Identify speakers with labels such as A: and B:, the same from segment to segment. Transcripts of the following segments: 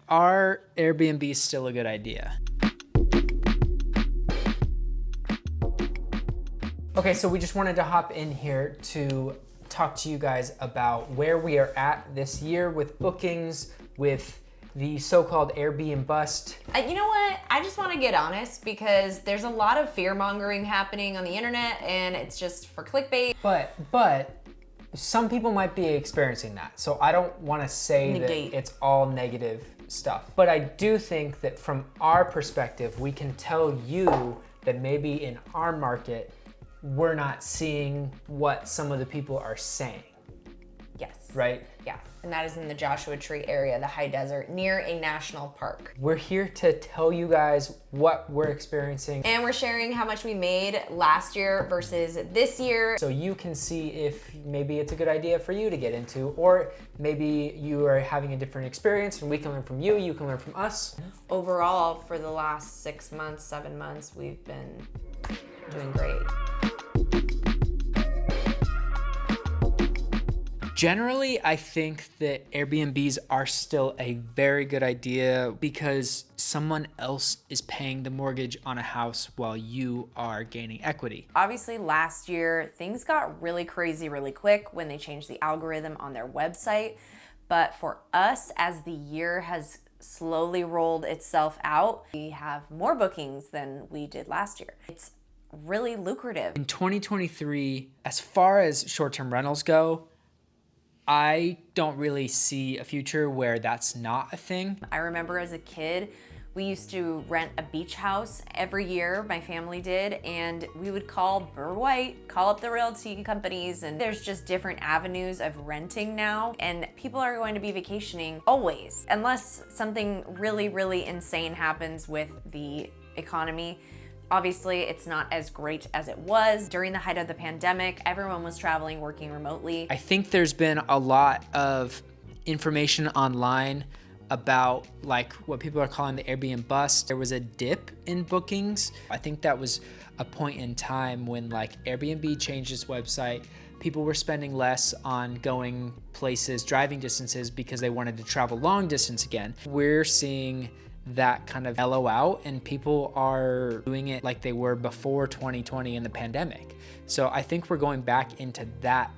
A: are Airbnb still a good idea? Okay, so we just wanted to hop in here to talk to you guys about where we are at this year with bookings, with the so-called Airbn-Bust.
B: You know what? I just want to get honest because there's a lot of fear-mongering happening on the internet and it's just for clickbait.
A: But some people might be experiencing that. So I don't want to say that it's all negative stuff. But I do think that from our perspective, we can tell you that maybe in our market, we're not seeing what some of the people are saying.
B: Yes.
A: Right?
B: Yeah, and that is in the Joshua Tree area, the high desert, near a national park.
A: We're here to tell you guys what we're experiencing.
B: And we're sharing how much we made last year versus this year.
A: So you can see if maybe it's a good idea for you to get into, or maybe you are having a different experience and we can learn from you, you can learn from us.
B: Overall, for the last 6 months, 7 months, we've been doing great.
A: Generally, I think that Airbnbs are still a very good idea because someone else is paying the mortgage on a house while you are gaining equity.
B: Obviously, last year, things got really crazy really quick when they changed the algorithm on their website. But for us, as the year has slowly rolled itself out, we have more bookings than we did last year. It's really lucrative.
A: In 2023, as far as short-term rentals go, I don't really see a future where that's not a thing.
B: I remember as a kid, we used to rent a beach house every year, my family did, and we would call Burr White, call up the realty companies, and there's just different avenues of renting now, and people are going to be vacationing always, unless something really, really insane happens with the economy. Obviously, it's not as great as it was. During the height of the pandemic, everyone was traveling, working remotely.
A: I think there's been a lot of information online about like what people are calling the Airbn-Bust. There was a dip in bookings. I think that was a point in time when like Airbnb changed its website. People were spending less on going places, driving distances because they wanted to travel long distance again. We're seeing that kind of mellow out and people are doing it like they were before 2020 and the pandemic. So I think we're going back into that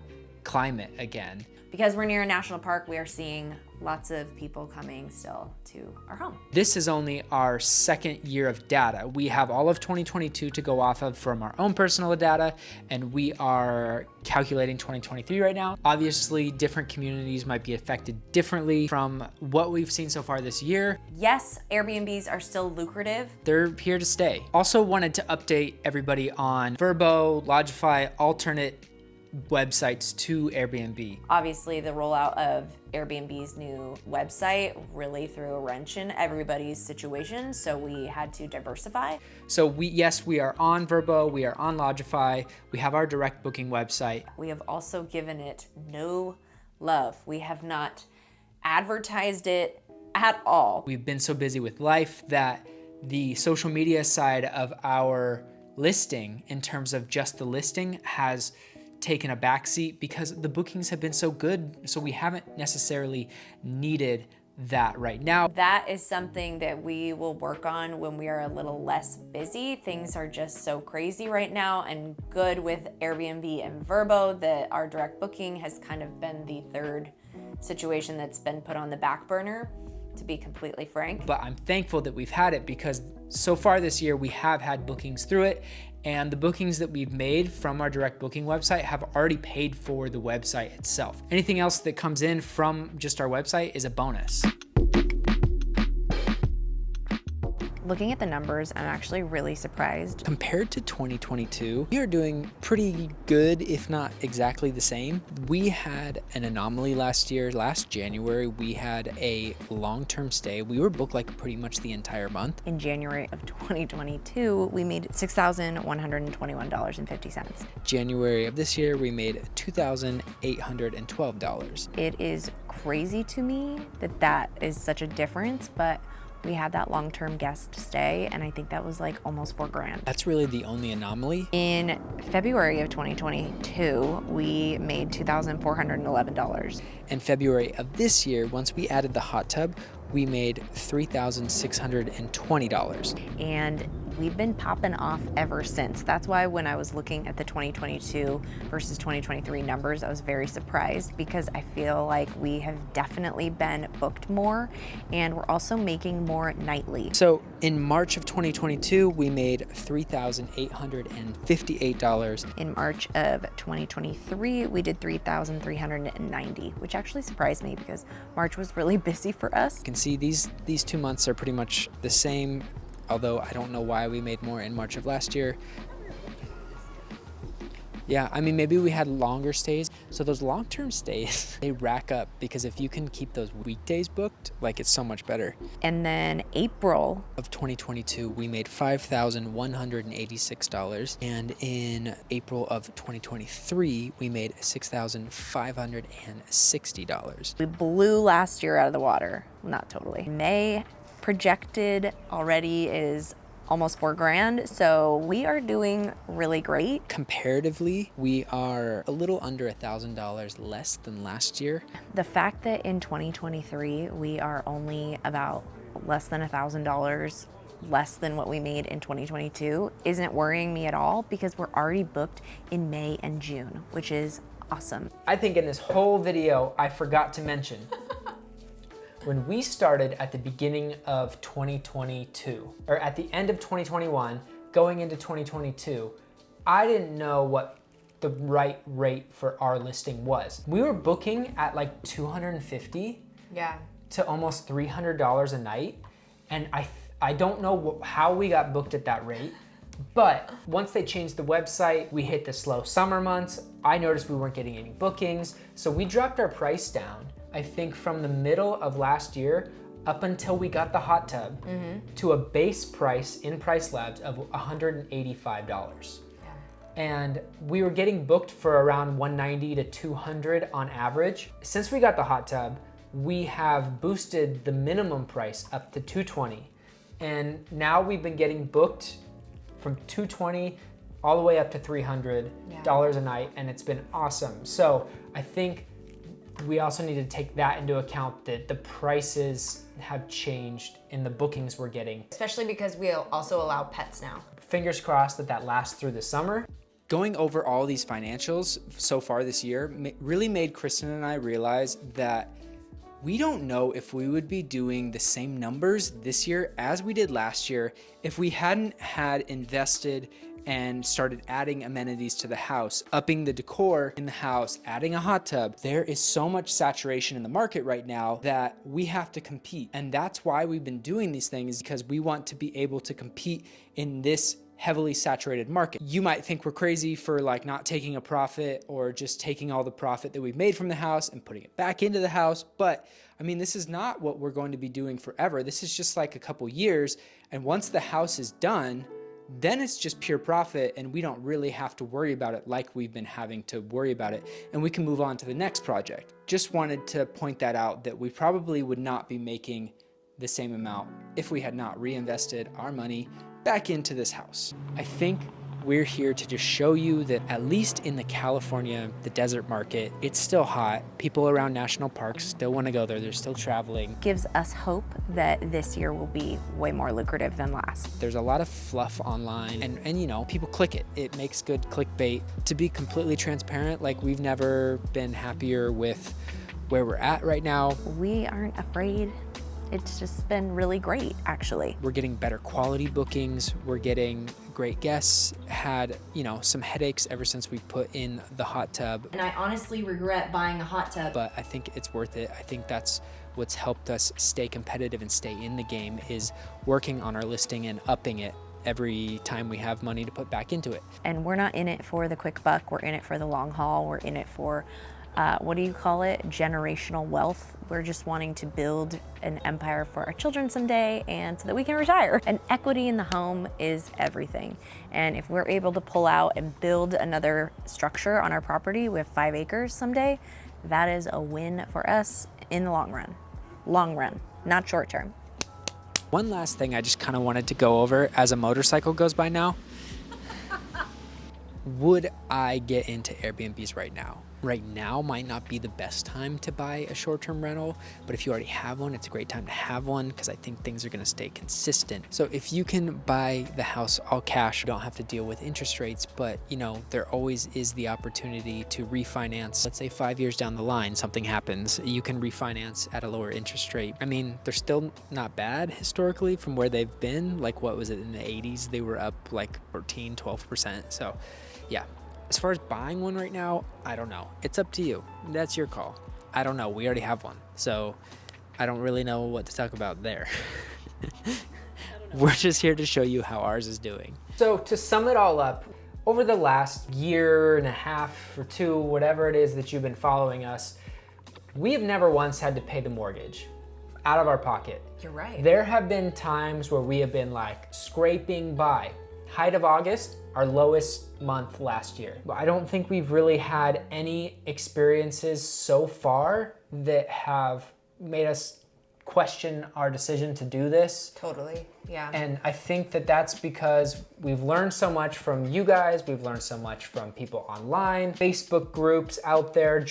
A: climate again.
B: Because we're near a national park, we are seeing lots of people coming still to our home.
A: This is only our second year of data. We have all of 2022 to go off of from our own personal data, and we are calculating 2023 right now. Obviously, different communities might be affected differently from what we've seen so far this year.
B: Yes, Airbnbs are still lucrative.
A: They're here to stay. Also wanted to update everybody on VRBO, Lodgify, alternate websites to Airbnb.
B: Obviously, the rollout of Airbnb's new website really threw a wrench in everybody's situation, so we had to diversify.
A: So we are on VRBO, we are on Lodgify, we have our direct booking website.
B: We have also given it no love. We have not advertised it at all.
A: We've been so busy with life that the social media side of our listing, in terms of just the listing, has taken a backseat because the bookings have been so good, so we haven't necessarily needed that right now.
B: That is something that we will work on when we are a little less busy. Things are just so crazy right now, and good with Airbnb and VRBO that our direct booking has kind of been the third situation that's been put on the back burner, to be completely frank.
A: But I'm thankful that we've had it because so far this year we have had bookings through it, and the bookings that we've made from our direct booking website have already paid for the website itself. Anything else that comes in from just our website is a bonus.
B: Looking at the numbers, I'm actually really surprised.
A: Compared to 2022, we are doing pretty good, if not exactly the same. We had an anomaly last year. Last January, we had a long-term stay. We were booked like pretty much the entire month.
B: In January of 2022, we made $6,121.50.
A: January of this year, we made $2,812.
B: It is crazy to me that that is such a difference, but we had that long-term guest stay, and I think that was like almost $4,000.
A: That's really the only anomaly.
B: In February of 2022, we made $2,411.
A: In February of this year, once we added the hot tub, we made $3,620.
B: And we've been popping off ever since. That's why when I was looking at the 2022 versus 2023 numbers, I was very surprised because I feel like we have definitely been booked more and we're also making more nightly.
A: So in March of 2022, we made $3,858.
B: In March of 2023, we did $3,390, which actually surprised me because March was really busy for us.
A: You can see these 2 months are pretty much the same, although I don't know why we made more in March of last year. Yeah, I mean, maybe we had longer stays. So those long-term stays, they rack up because if you can keep those weekdays booked, like it's so much better.
B: And then April
A: of 2022, we made $5,186. And in April of 2023, we made $6,560.
B: we blew last year out of the water. Not totally. May projected already is almost $4,000, so we are doing really great.
A: Comparatively, we are a little under $1,000 less than last year.
B: The fact that in 2023 we are only about less than $1,000 less than what we made in 2022 isn't worrying me at all because we're already booked in May and June, which is awesome.
A: I think in this whole video, I forgot to mention when we started at the beginning of 2022, or at the end of 2021, going into 2022, I didn't know what the right rate for our listing was. We were booking at like $250 to almost $300 a night. And I don't know how we got booked at that rate, but once they changed the website, we hit the slow summer months. I noticed we weren't getting any bookings. So we dropped our price down, I think from the middle of last year up until we got the hot tub to a base price in Price Labs of $185. And we were getting booked for around $190 to $200 on average. Since we got the hot tub, we have boosted the minimum price up to $220. And now we've been getting booked from $220 all the way up to $300 a night, and it's been awesome. So I think we also need to take that into account, that the prices have changed in the bookings we're getting.
B: Especially because we also allow pets now.
A: Fingers crossed that lasts through the summer. Going over all these financials so far this year really made Kristen and I realize that we don't know if we would be doing the same numbers this year as we did last year if we hadn't had invested and started adding amenities to the house, upping the decor in the house, adding a hot tub. There is so much saturation in the market right now that we have to compete. And that's why we've been doing these things, because we want to be able to compete in this heavily saturated market. You might think we're crazy for like not taking a profit or just taking all the profit that we've made from the house and putting it back into the house. But I mean, this is not what we're going to be doing forever. This is just like a couple years. And once the house is done, then it's just pure profit and we don't really have to worry about it like we've been having to worry about it, and we can move on to the next project. Just wanted to point that out, that we probably would not be making the same amount if we had not reinvested our money back into this house. I think we're here to just show you that at least in the California, the desert market, it's still hot. People around national parks still want to go there. They're still traveling.
B: Gives us hope that this year will be way more lucrative than last.
A: There's a lot of fluff online and you know, people click it. It makes good clickbait. To be completely transparent, like we've never been happier with where we're at right now.
B: We aren't afraid. It's just been really great, actually.
A: We're getting better quality bookings. We're getting great guests. Had, you know, some headaches ever since we put in the hot tub.
B: And I honestly regret buying a hot tub.
A: But I think it's worth it. I think that's what's helped us stay competitive and stay in the game, is working on our listing and upping it every time we have money to put back into it.
B: And we're not in it for the quick buck. We're in it for the long haul. We're in it for what do you call it? Generational wealth. We're just wanting to build an empire for our children someday and so that we can retire. And equity in the home is everything. And if we're able to pull out and build another structure on our property with 5 acres someday, that is a win for us in the long run. Long run, not short term.
A: One last thing I just kind of wanted to go over as a motorcycle goes by now. Would I get into Airbnbs right now? right now might not be the best time to buy a short-term rental, but if you already have one, it's a great time to have one because I think things are going to stay consistent. So if you can buy the house all cash, you don't have to deal with interest rates, but you know, there always is the opportunity to refinance. Let's say 5 years down the line, something happens, you can refinance at a lower interest rate. I mean, they're still not bad historically from where they've been. Like, what was it in the 80s? They were up like 13, 12%. So yeah. As far as buying one right now, I don't know. It's up to you. That's your call. I don't know. We already have one. So I don't really know what to talk about there. We're just here to show you how ours is doing. So to sum it all up, over the last year and a half or two, whatever it is that you've been following us, we have never once had to pay the mortgage out of our pocket.
B: You're right.
A: There have been times where we have been like scraping by. Height of August, our lowest month last year. I don't think we've really had any experiences so far that have made us question our decision to do this.
B: Totally, yeah.
A: And I think that that's because we've learned so much from you guys. We've learned so much from people online, Facebook groups out there.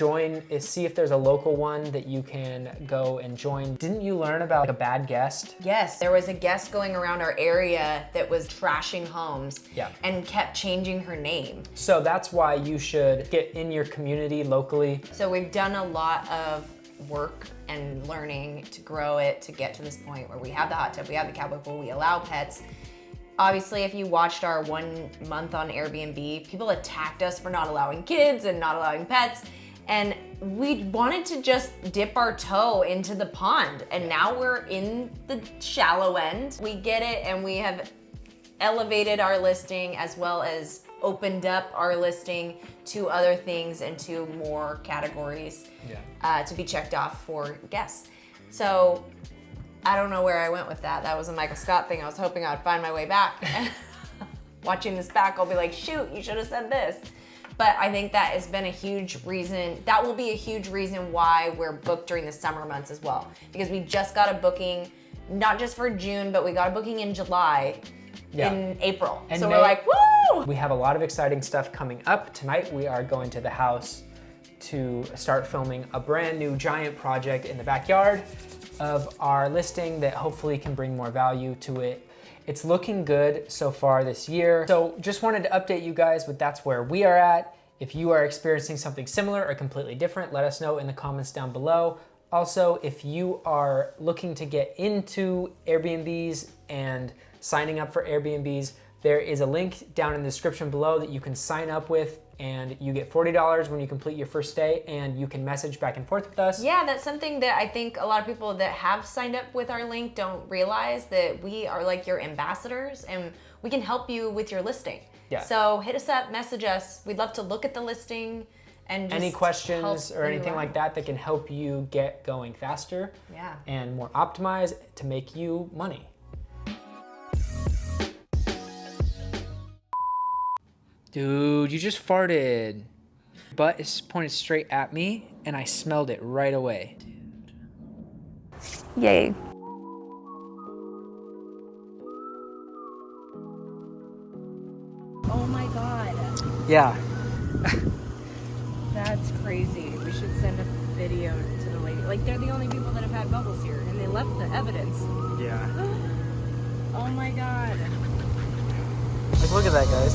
A: See if there's a local one that you can go and join. Didn't you learn about like a bad guest?
B: Yes, there was a guest going around our area that was trashing homes and kept changing her name.
A: So that's why you should get in your community locally.
B: So we've done a lot of work and learning to grow it to get to this point where we have the hot tub, we have the cowboy pool, we allow pets. Obviously, if you watched our 1 month on Airbnb, people attacked us for not allowing kids and not allowing pets. And we wanted to just dip our toe into the pond. And now we're in the shallow end. We get it, and we have elevated our listing as well as opened up our listing to other things and to more categories to be checked off for guests. So I don't know where I went with that. That was a Michael Scott thing. I was hoping I would find my way back. Watching this back, I'll be like, shoot, you should have said this. But I think that has been a huge reason. That will be a huge reason why we're booked during the summer months as well. Because we just got a booking, not just for June, but we got a booking in July. In April. And so we're like, woo!
A: We have a lot of exciting stuff coming up. Tonight we are going to the house to start filming a brand new giant project in the backyard of our listing that hopefully can bring more value to it. It's looking good so far this year. So just wanted to update you guys, but that's where we are at. If you are experiencing something similar or completely different, let us know in the comments down below. Also, if you are looking to get into Airbnbs and signing up for Airbnbs, there is a link down in the description below that you can sign up with, and you get $40 when you complete your first stay, and you can message back and forth with us.
B: Yeah, that's something that I think a lot of people that have signed up with our link don't realize, that we are like your ambassadors and we can help you with your listing.
A: Yeah.
B: So hit us up, message us. We'd love to look at the listing and just
A: any questions or anything like that that can help you get going faster and more optimized to make you money. Dude, you just farted. Butt is pointed straight at me, and I smelled it right away.
B: Dude. Yay. Oh my God.
A: Yeah.
B: That's crazy. We should send a video to the lady. Like, they're the only people that have had bubbles here, and they left the evidence.
A: Yeah.
B: Oh my God.
A: Like, look at that, guys.